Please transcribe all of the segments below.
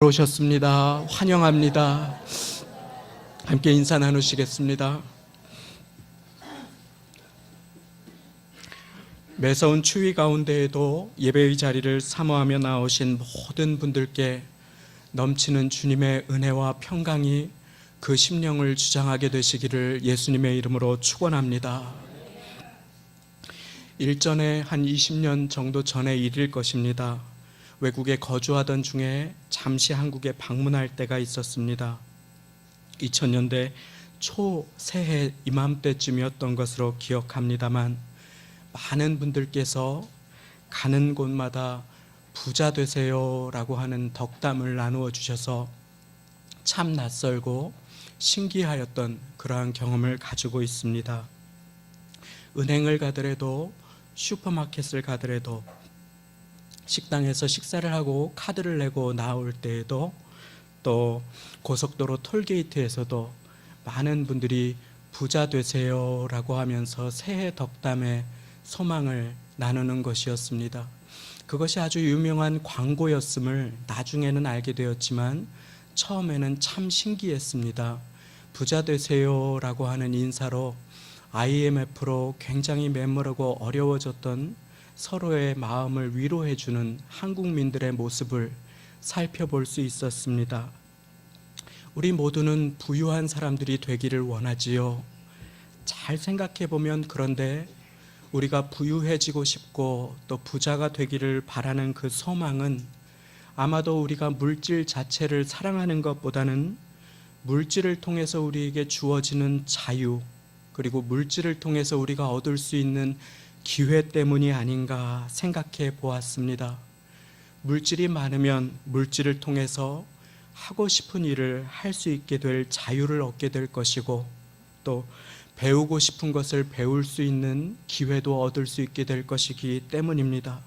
오셨습니다. 환영합니다. 함께 인사 나누시겠습니다. 매서운 추위 가운데에도 예배의 자리를 사모하며 나오신 모든 분들께 넘치는 주님의 은혜와 평강이 그 심령을 주장하게 되시기를 예수님의 이름으로 축원합니다. 일전에 한 20년 정도 전의 일일 것입니다. 외국에 거주하던 중에 잠시 한국에 방문할 때가 있었습니다. 2000년대 초 새해 이맘때쯤이었던 것으로 기억합니다만, 많은 분들께서 가는 곳마다 부자 되세요 라고 하는 덕담을 나누어 주셔서 참 낯설고 신기하였던 그러한 경험을 가지고 있습니다. 은행을 가더라도, 슈퍼마켓을 가더라도, 식당에서 식사를 하고 카드를 내고 나올 때에도, 또 고속도로 톨게이트에서도 많은 분들이 부자 되세요 라고 하면서 새해 덕담에 소망을 나누는 것이었습니다. 그것이 아주 유명한 광고였음을 나중에는 알게 되었지만 처음에는 참 신기했습니다. 부자 되세요 라고 하는 인사로 IMF로 굉장히 메모르고 어려워졌던 서로의 마음을 위로해주는 한국민들의 모습을 살펴볼 수 있었습니다. 우리 모두는 부유한 사람들이 되기를 원하지요. 잘 생각해보면, 그런데 우리가 부유해지고 싶고 또 부자가 되기를 바라는 그 소망은 아마도 우리가 물질 자체를 사랑하는 것보다는 물질을 통해서 우리에게 주어지는 자유, 그리고 물질을 통해서 우리가 얻을 수 있는 기회 때문이 아닌가 생각해 보았습니다. 물질이 많으면 물질을 통해서 하고 싶은 일을 할 수 있게 될 자유를 얻게 될 것이고, 또 배우고 싶은 것을 배울 수 있는 기회도 얻을 수 있게 될 것이기 때문입니다.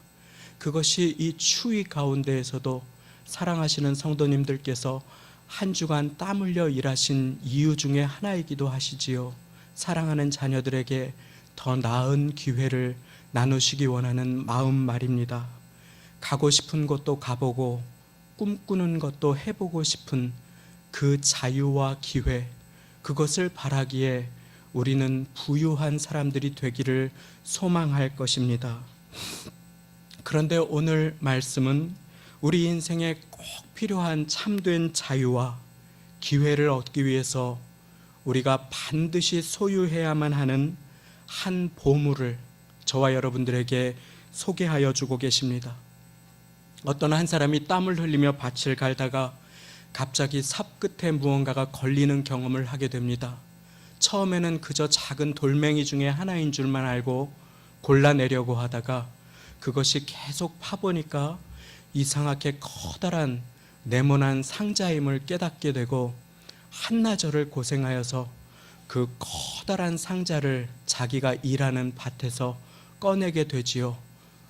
그것이 이 추위 가운데에서도 사랑하시는 성도님들께서 한 주간 땀 흘려 일하신 이유 중에 하나이기도 하시지요. 사랑하는 자녀들에게 더 나은 기회를 나누시기 원하는 마음 말입니다. 가고 싶은 곳도 가보고 꿈꾸는 것도 해보고 싶은 그 자유와 기회, 그것을 바라기에 우리는 부유한 사람들이 되기를 소망할 것입니다. 그런데 오늘 말씀은 우리 인생에 꼭 필요한 참된 자유와 기회를 얻기 위해서 우리가 반드시 소유해야만 하는 한 보물을 저와 여러분들에게 소개하여 주고 계십니다. 어떤 한 사람이 땀을 흘리며 밭을 갈다가 갑자기 삽 끝에 무언가가 걸리는 경험을 하게 됩니다. 처음에는 그저 작은 돌멩이 중에 하나인 줄만 알고 골라내려고 하다가 그것이 계속 파보니까 이상하게 커다란 네모난 상자임을 깨닫게 되고, 한나절을 고생하여서 그 커다란 상자를 자기가 일하는 밭에서 꺼내게 되지요.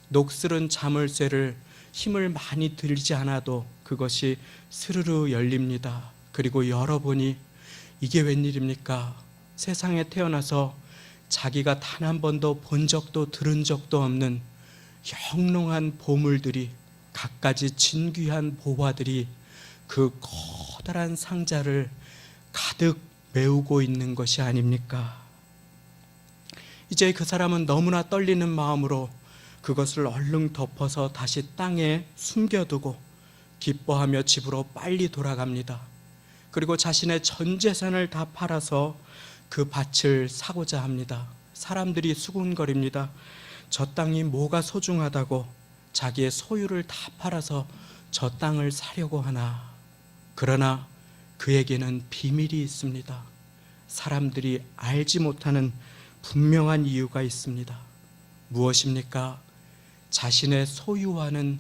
녹슬은 자물쇠를 힘을 많이 들이지 않아도 그것이 스르르 열립니다. 그리고 열어보니 이게 웬일입니까? 세상에 태어나서 자기가 단 한 번도 본 적도 들은 적도 없는 영롱한 보물들이, 갖가지 진귀한 보화들이 그 커다란 상자를 가득 메우고 있는 것이 아닙니까? 이제 그 사람은 너무나 떨리는 마음으로 그것을 얼른 덮어서 다시 땅에 숨겨두고 기뻐하며 집으로 빨리 돌아갑니다. 그리고 자신의 전 재산을 다 팔아서 그 밭을 사고자 합니다. 사람들이 수군거립니다. 저 땅이 뭐가 소중하다고 자기의 소유를 다 팔아서 저 땅을 사려고 하나. 그러나 그에게는 비밀이 있습니다. 사람들이 알지 못하는 분명한 이유가 있습니다. 무엇입니까? 자신의 소유와는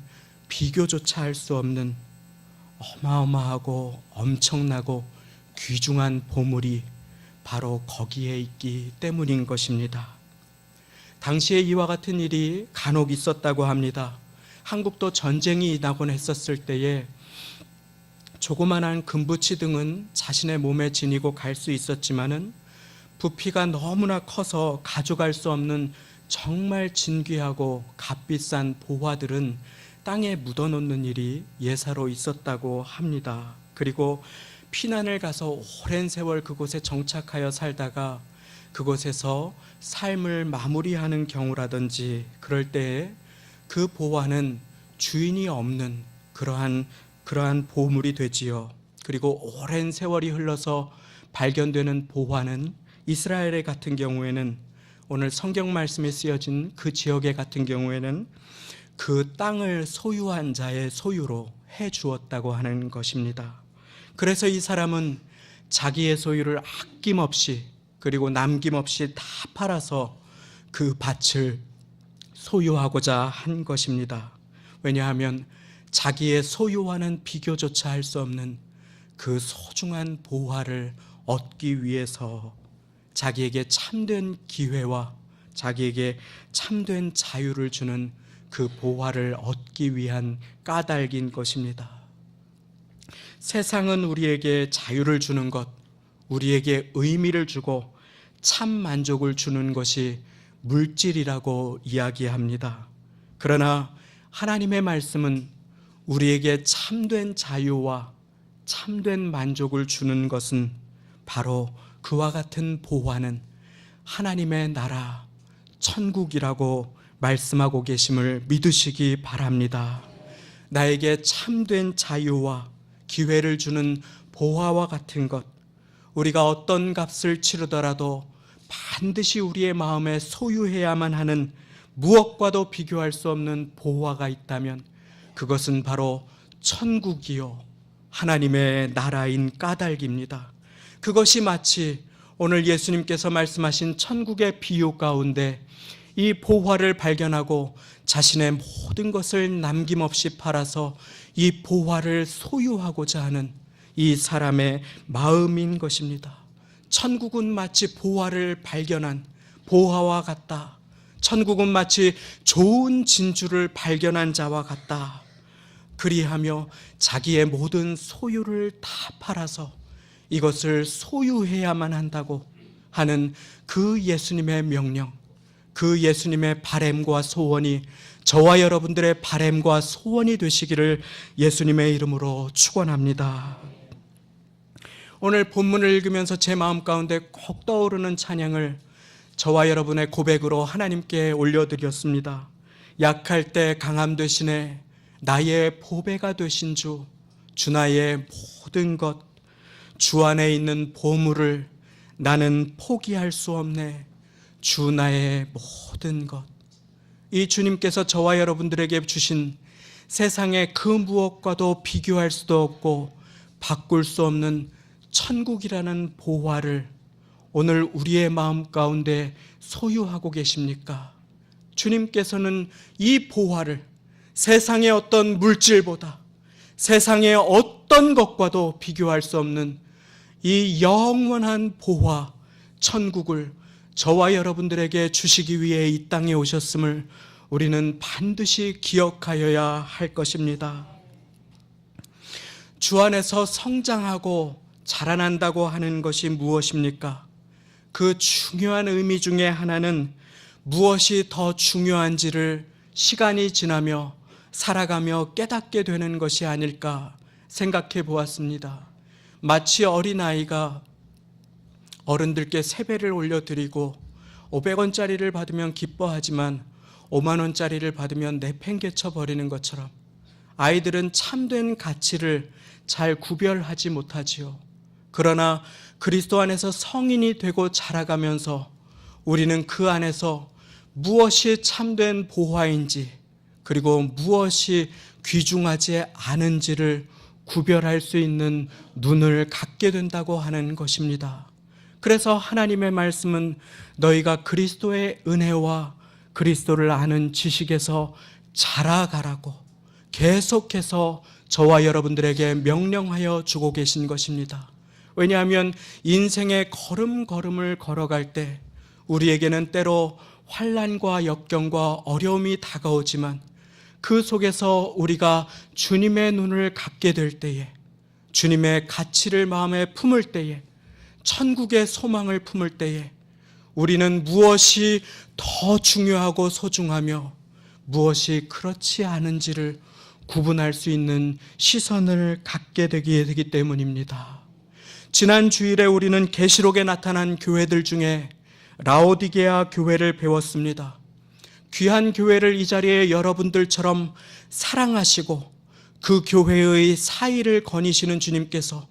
비교조차 할 수 없는 어마어마하고 엄청나고 귀중한 보물이 바로 거기에 있기 때문인 것입니다. 당시에 이와 같은 일이 간혹 있었다고 합니다. 한국도 전쟁이 나곤 했었을 때에 조그만한 금부치 등은 자신의 몸에 지니고 갈 수 있었지만은 부피가 너무나 커서 가져갈 수 없는 정말 진귀하고 값비싼 보화들은 땅에 묻어놓는 일이 예사로 있었다고 합니다. 그리고 피난을 가서 오랜 세월 그곳에 정착하여 살다가 그곳에서 삶을 마무리하는 경우라든지 그럴 때에 그 보화는 주인이 없는 그러한 보물이 되지요. 그리고 오랜 세월이 흘러서 발견되는 보화는 이스라엘의 같은 경우에는 오늘 성경 말씀에 쓰여진 그 지역의 같은 경우에는 그 땅을 소유한 자의 소유로 해 주었다고 하는 것입니다. 그래서 이 사람은 자기의 소유를 아낌없이 그리고 남김없이 다 팔아서 그 밭을 소유하고자 한 것입니다. 왜냐하면 자기의 소유와는 비교조차 할 수 없는 그 소중한 보화를 얻기 위해서 자기에게 참된 기회와 자기에게 참된 자유를 주는 그 보화를 얻기 위한 까닭인 것입니다. 세상은 우리에게 자유를 주는 것, 우리에게 의미를 주고 참 만족을 주는 것이 물질이라고 이야기합니다. 그러나 하나님의 말씀은 우리에게 참된 자유와 참된 만족을 주는 것은 바로 그와 같은 보화는 하나님의 나라, 천국이라고 말씀하고 계심을 믿으시기 바랍니다. 나에게 참된 자유와 기회를 주는 보화와 같은 것, 우리가 어떤 값을 치르더라도 반드시 우리의 마음에 소유해야만 하는 무엇과도 비교할 수 없는 보화가 있다면 그것은 바로 천국이요 하나님의 나라인 까닭입니다. 그것이 마치 오늘 예수님께서 말씀하신 천국의 비유 가운데 이 보화를 발견하고 자신의 모든 것을 남김없이 팔아서 이 보화를 소유하고자 하는 이 사람의 마음인 것입니다. 천국은 마치 보화를 발견한 보화와 같다. 천국은 마치 좋은 진주를 발견한 자와 같다. 그리하며 자기의 모든 소유를 다 팔아서 이것을 소유해야만 한다고 하는 그 예수님의 명령, 그 예수님의 바램과 소원이 저와 여러분들의 바램과 소원이 되시기를 예수님의 이름으로 축원합니다. 오늘 본문을 읽으면서 제 마음 가운데 꼭 떠오르는 찬양을 저와 여러분의 고백으로 하나님께 올려드렸습니다. 약할 때 강함 되시네, 나의 보배가 되신 주, 주 나의 모든 것, 주 안에 있는 보물을 나는 포기할 수 없네, 주 나의 모든 것. 이 주님께서 저와 여러분들에게 주신 세상의 그 무엇과도 비교할 수도 없고 바꿀 수 없는 천국이라는 보화를 오늘 우리의 마음 가운데 소유하고 계십니까? 주님께서는 이 보화를 세상의 어떤 물질보다, 세상의 어떤 것과도 비교할 수 없는 이 영원한 보화, 천국을 저와 여러분들에게 주시기 위해 이 땅에 오셨음을 우리는 반드시 기억하여야 할 것입니다. 주 안에서 성장하고 자라난다고 하는 것이 무엇입니까? 그 중요한 의미 중에 하나는 무엇이 더 중요한지를 시간이 지나며 살아가며 깨닫게 되는 것이 아닐까 생각해 보았습니다. 마치 어린아이가 어른들께 세배를 올려드리고 500원짜리를 받으면 기뻐하지만 5만원짜리를 받으면 내팽개쳐 버리는 것처럼 아이들은 참된 가치를 잘 구별하지 못하지요. 그러나 그리스도 안에서 성인이 되고 자라가면서 우리는 그 안에서 무엇이 참된 보화인지 그리고 무엇이 귀중하지 않은지를 구별할 수 있는 눈을 갖게 된다고 하는 것입니다. 그래서 하나님의 말씀은 너희가 그리스도의 은혜와 그리스도를 아는 지식에서 자라가라고 계속해서 저와 여러분들에게 명령하여 주고 계신 것입니다. 왜냐하면 인생의 걸음걸음을 걸어갈 때 우리에게는 때로 환난과 역경과 어려움이 다가오지만 그 속에서 우리가 주님의 눈을 갖게 될 때에, 주님의 가치를 마음에 품을 때에, 천국의 소망을 품을 때에 우리는 무엇이 더 중요하고 소중하며 무엇이 그렇지 않은지를 구분할 수 있는 시선을 갖게 되기 때문입니다. 지난 주일에 우리는 계시록에 나타난 교회들 중에 라오디게아 교회를 배웠습니다. 귀한 교회를 이 자리에 여러분들처럼 사랑하시고 그 교회의 사의를 거니시는 주님께서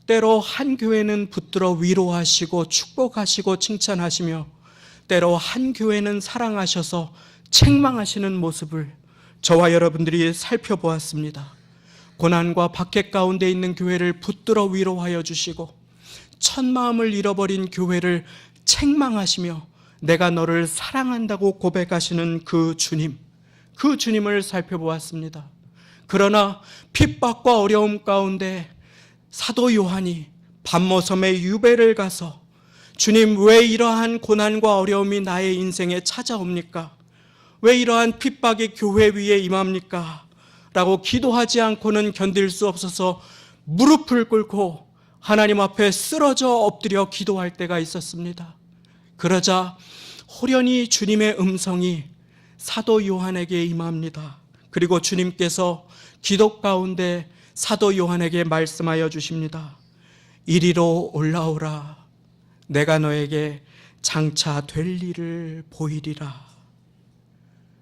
때로 한 교회는 붙들어 위로하시고 축복하시고 칭찬하시며 때로 한 교회는 사랑하셔서 책망하시는 모습을 저와 여러분들이 살펴보았습니다. 고난과 박해 가운데 있는 교회를 붙들어 위로하여 주시고 첫 마음을 잃어버린 교회를 책망하시며 내가 너를 사랑한다고 고백하시는 그 주님을 살펴보았습니다. 그러나 핍박과 어려움 가운데 사도 요한이 밤모섬의 유배를 가서 주님, 왜 이러한 고난과 어려움이 나의 인생에 찾아옵니까? 왜 이러한 핍박이 교회 위에 임합니까? 라고 기도하지 않고는 견딜 수 없어서 무릎을 꿇고 하나님 앞에 쓰러져 엎드려 기도할 때가 있었습니다. 그러자 호련히 주님의 음성이 사도 요한에게 임합니다. 그리고 주님께서 기도 가운데 사도 요한에게 말씀하여 주십니다. 이리로 올라오라. 내가 너에게 장차 될 일을 보이리라.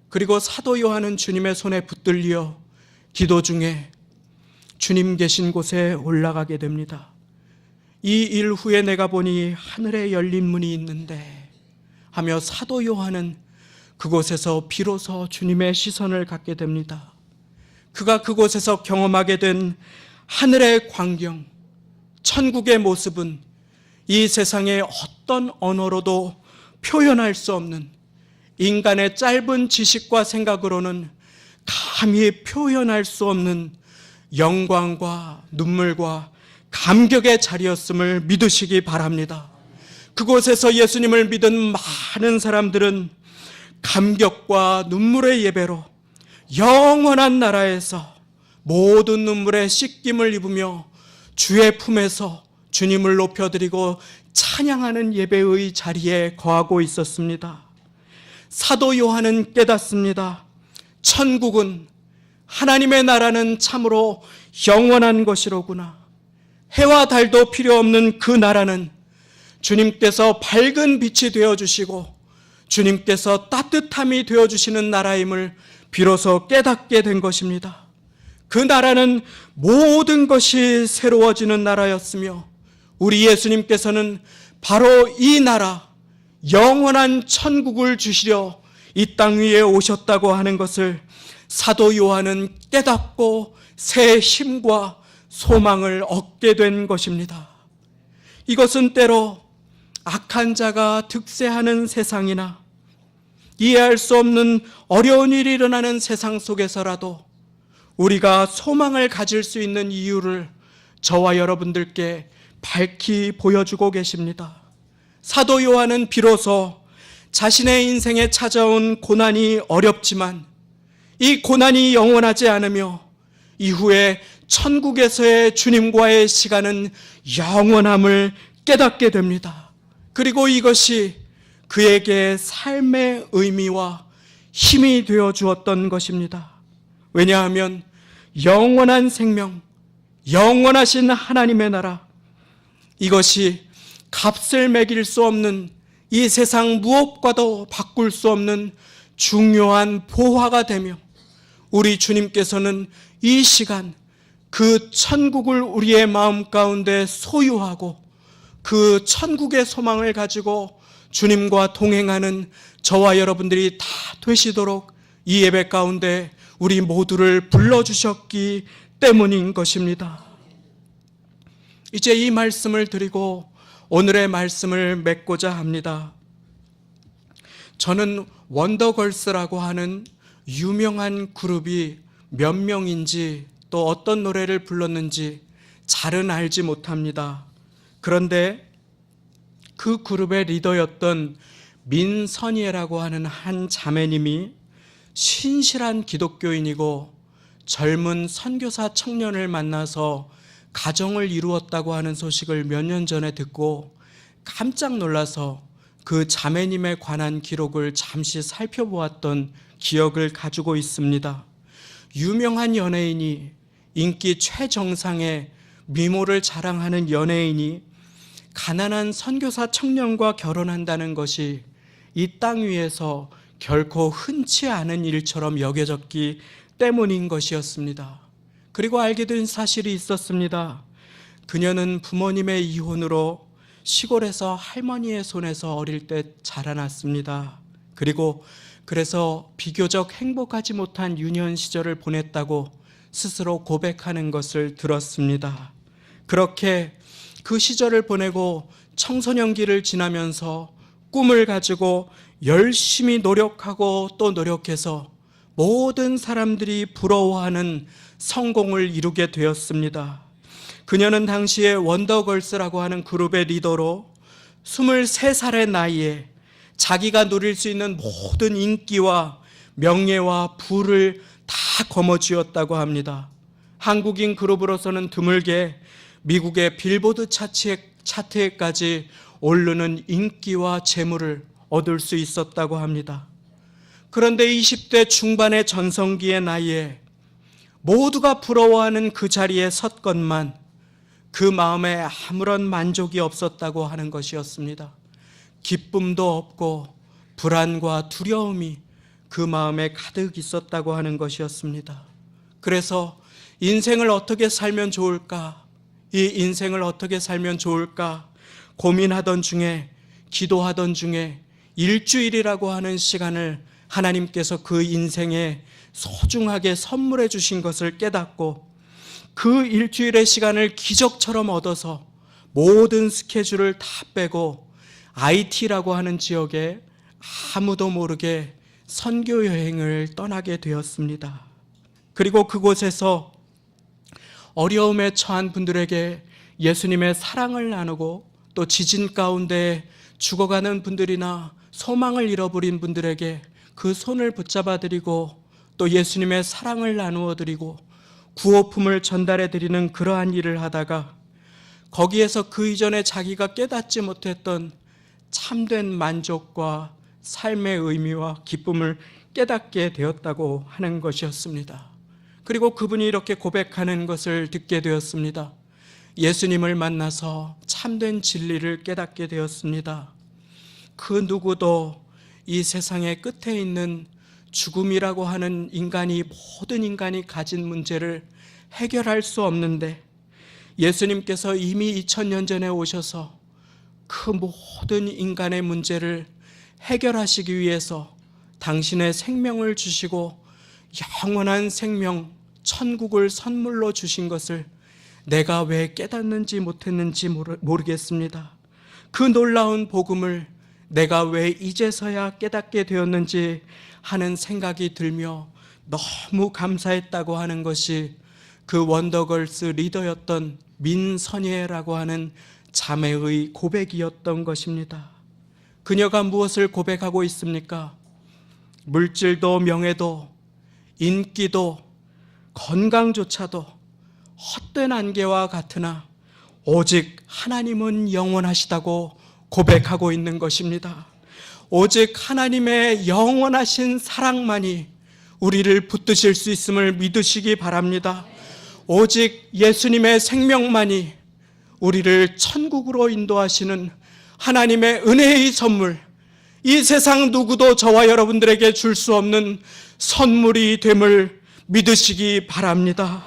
그리고 사도 요한은 주님의 손에 붙들려 기도 중에 주님 계신 곳에 올라가게 됩니다. 이 일 후에 내가 보니 하늘에 열린 문이 있는데 하며 사도 요한은 그곳에서 비로소 주님의 시선을 갖게 됩니다. 그가 그곳에서 경험하게 된 하늘의 광경, 천국의 모습은 이 세상의 어떤 언어로도 표현할 수 없는, 인간의 짧은 지식과 생각으로는 감히 표현할 수 없는 영광과 눈물과 감격의 자리였음을 믿으시기 바랍니다. 그곳에서 예수님을 믿은 많은 사람들은 감격과 눈물의 예배로 영원한 나라에서 모든 눈물의 씻김을 입으며 주의 품에서 주님을 높여드리고 찬양하는 예배의 자리에 거하고 있었습니다. 사도 요한은 깨닫습니다. 천국은, 하나님의 나라는 참으로 영원한 것이로구나. 해와 달도 필요 없는 그 나라는 주님께서 밝은 빛이 되어주시고 주님께서 따뜻함이 되어주시는 나라임을 비로소 깨닫게 된 것입니다. 그 나라는 모든 것이 새로워지는 나라였으며 우리 예수님께서는 바로 이 나라, 영원한 천국을 주시려 이 땅 위에 오셨다고 하는 것을 사도 요한은 깨닫고 새 힘과 소망을 얻게 된 것입니다. 이것은 때로 악한 자가 득세하는 세상이나 이해할 수 없는 어려운 일이 일어나는 세상 속에서라도 우리가 소망을 가질 수 있는 이유를 저와 여러분들께 밝히 보여주고 계십니다. 사도 요한은 비로소 자신의 인생에 찾아온 고난이 어렵지만 이 고난이 영원하지 않으며 이후에 천국에서의 주님과의 시간은 영원함을 깨닫게 됩니다. 그리고 이것이 그에게 삶의 의미와 힘이 되어 주었던 것입니다. 왜냐하면 영원한 생명, 영원하신 하나님의 나라, 이것이 값을 매길 수 없는, 이 세상 무엇과도 바꿀 수 없는 중요한 보화가 되며 우리 주님께서는 이 시간 그 천국을 우리의 마음 가운데 소유하고 그 천국의 소망을 가지고 주님과 동행하는 저와 여러분들이 다 되시도록 이 예배 가운데 우리 모두를 불러주셨기 때문인 것입니다. 이제 이 말씀을 드리고 오늘의 말씀을 맺고자 합니다. 저는 원더걸스라고 하는 유명한 그룹이 몇 명인지 또 어떤 노래를 불렀는지 잘은 알지 못합니다. 그런데 그 그룹의 리더였던 민선예라고 하는 한 자매님이 신실한 기독교인이고 젊은 선교사 청년을 만나서 가정을 이루었다고 하는 소식을 몇 년 전에 듣고 깜짝 놀라서 그 자매님에 관한 기록을 잠시 살펴보았던 기억을 가지고 있습니다. 유명한 연예인이, 인기 최정상의 미모를 자랑하는 연예인이 가난한 선교사 청년과 결혼한다는 것이 이 땅 위에서 결코 흔치 않은 일처럼 여겨졌기 때문인 것이었습니다. 그리고 알게 된 사실이 있었습니다. 그녀는 부모님의 이혼으로 시골에서 할머니의 손에서 어릴 때 자라났습니다. 그리고 그래서 비교적 행복하지 못한 유년 시절을 보냈다고 스스로 고백하는 것을 들었습니다. 그렇게 그 시절을 보내고 청소년기를 지나면서 꿈을 가지고 열심히 노력하고 또 노력해서 모든 사람들이 부러워하는 성공을 이루게 되었습니다. 그녀는 당시에 원더걸스라고 하는 그룹의 리더로 23살의 나이에 자기가 누릴 수 있는 모든 인기와 명예와 부를 다 거머쥐었다고 합니다. 한국인 그룹으로서는 드물게 미국의 빌보드 차트에까지 오르는 인기와 재물을 얻을 수 있었다고 합니다. 그런데 20대 중반의 전성기의 나이에 모두가 부러워하는 그 자리에 섰건만 그 마음에 아무런 만족이 없었다고 하는 것이었습니다. 기쁨도 없고 불안과 두려움이 그 마음에 가득 있었다고 하는 것이었습니다. 그래서 인생을 어떻게 살면 좋을까? 이 인생을 어떻게 살면 좋을까? 고민하던 중에, 기도하던 중에 일주일이라고 하는 시간을 하나님께서 그 인생에 소중하게 선물해 주신 것을 깨닫고 그 일주일의 시간을 기적처럼 얻어서 모든 스케줄을 다 빼고 IT라고 하는 지역에 아무도 모르게 선교 여행을 떠나게 되었습니다. 그리고 그곳에서 어려움에 처한 분들에게 예수님의 사랑을 나누고 또 지진 가운데 죽어가는 분들이나 소망을 잃어버린 분들에게 그 손을 붙잡아 드리고 또 예수님의 사랑을 나누어 드리고 구호품을 전달해 드리는 그러한 일을 하다가 거기에서 그 이전에 자기가 깨닫지 못했던 참된 만족과 삶의 의미와 기쁨을 깨닫게 되었다고 하는 것이었습니다. 그리고 그분이 이렇게 고백하는 것을 듣게 되었습니다. 예수님을 만나서 참된 진리를 깨닫게 되었습니다. 그 누구도 이 세상의 끝에 있는 죽음이라고 하는 모든 인간이 가진 문제를 해결할 수 없는데 예수님께서 이미 2000년 전에 오셔서 그 모든 인간의 문제를 해결하시기 위해서 당신의 생명을 주시고 영원한 생명, 천국을 선물로 주신 것을 내가 왜 깨닫는지 못했는지 모르겠습니다. 그 놀라운 복음을 내가 왜 이제서야 깨닫게 되었는지 하는 생각이 들며 너무 감사했다고 하는 것이 그 원더걸스 리더였던 민선예라고 하는 자매의 고백이었던 것입니다. 그녀가 무엇을 고백하고 있습니까? 물질도 명예도 인기도 건강조차도 헛된 안개와 같으나 오직 하나님은 영원하시다고 고백하고 있는 것입니다. 오직 하나님의 영원하신 사랑만이 우리를 붙드실 수 있음을 믿으시기 바랍니다. 오직 예수님의 생명만이 우리를 천국으로 인도하시는 하나님의 은혜의 선물, 이 세상 누구도 저와 여러분들에게 줄 수 없는 선물이 됨을 믿으시기 바랍니다.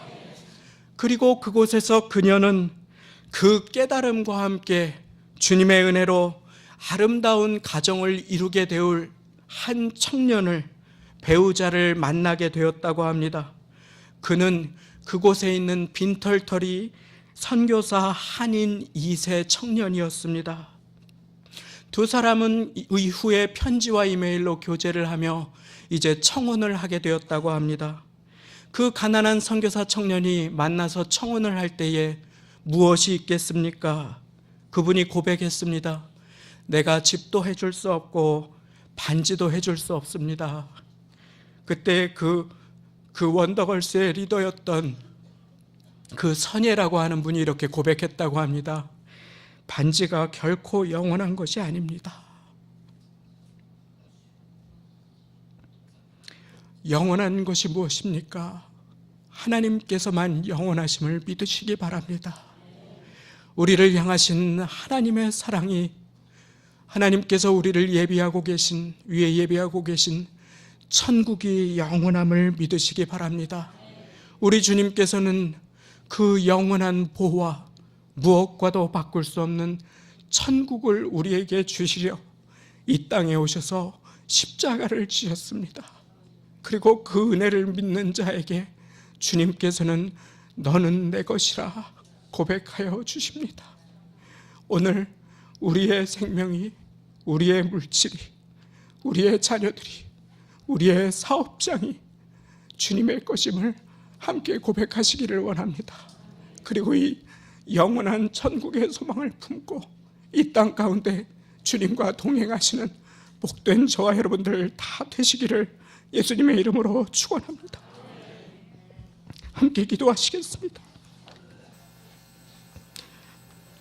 그리고 그곳에서 그녀는 그 깨달음과 함께 주님의 은혜로 아름다운 가정을 이루게 되올 한 청년을, 배우자를 만나게 되었다고 합니다. 그는 그곳에 있는 빈털터리 선교사 한인 2세 청년이었습니다. 두 사람은 이후에 편지와 이메일로 교제를 하며 이제 청혼을 하게 되었다고 합니다. 그 가난한 선교사 청년이 만나서 청혼을 할 때에 무엇이 있겠습니까? 그분이 고백했습니다. 내가 집도 해줄 수 없고 반지도 해줄 수 없습니다. 그때 그 원더걸스의 리더였던 그 선예라고 하는 분이 이렇게 고백했다고 합니다. 반지가 결코 영원한 것이 아닙니다. 영원한 것이 무엇입니까? 하나님께서만 영원하심을 믿으시기 바랍니다. 우리를 향하신 하나님의 사랑이, 하나님께서 우리를 위에 예비하고 계신 천국이 영원함을 믿으시기 바랍니다. 우리 주님께서는 그 영원한 보호와 무엇과도 바꿀 수 없는 천국을 우리에게 주시려 이 땅에 오셔서 십자가를 지셨습니다. 그리고 그 은혜를 믿는 자에게 주님께서는 너는 내 것이라 고백하여 주십니다. 오늘 우리의 생명이, 우리의 물질이, 우리의 자녀들이, 우리의 사업장이 주님의 것임을 함께 고백하시기를 원합니다. 그리고 이 영원한 천국의 소망을 품고 이 땅 가운데 주님과 동행하시는 복된 저와 여러분들 다 되시기를 예수님의 이름으로 축원합니다. 함께 기도하시겠습니다.